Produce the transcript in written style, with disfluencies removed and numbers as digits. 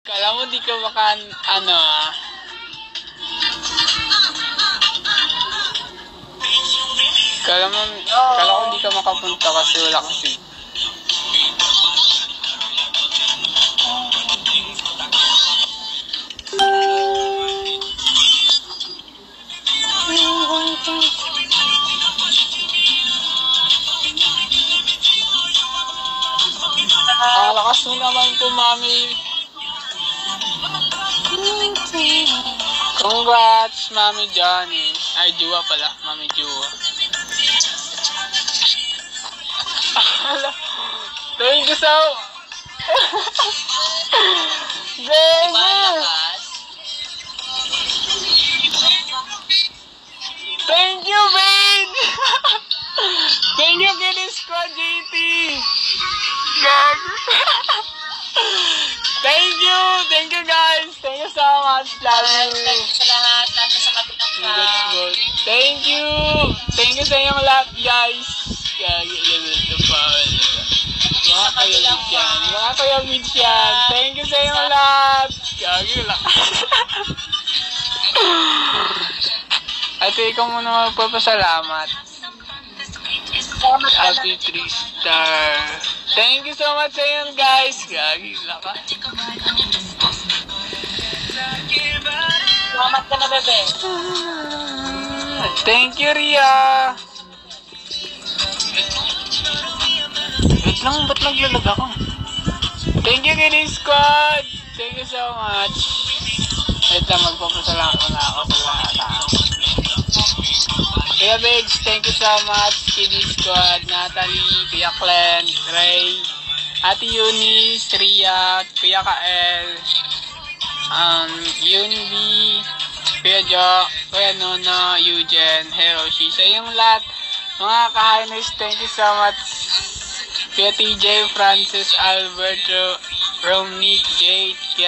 Kala mo di ka baka, ano ah. Kala ko di ka makapunta kasi wala kang sig. Ang lakas mo naman po, mami. Congrats, Mami Johnny. Ay, Jua pala. Mami Jua. Thank you so... Thank you, babe! Thank you, Kiddie Squad, JT! Gag! Thank you guys! Thank you so much! Love you! Thank you sa lahat. Nasa sa kapitan. Thank you sa inyong lahat, guys! Gag, level to power. Mga kayamid yan. Thank you sa inyong lahat! Gag, lang. Ate, ikaw muna magpapasalamat. Happy 3-star. Thank you so much sa inyo, guys. Gagi, laka. Salamat ka na, bebe. Thank you, Ria. Wait lang, ba't naglalag ako? Thank you, Kiddie Squad. Thank you so much. Wait lang, magpapasalamat na ako sa lahat. Kuya Biggs, thank you so much. Kiddie Squad, Natalie, Kuya Clen, Ray, Ate Eunice, Ria, Kuya Kael, Yunbi, Kuya Jo, Kuya Nono, Eugen, Hiroshi. Sa yung lahat, mga ka-highness, thank you so much. Kuya TJ, Francis, Alberto, Romnick, Jade,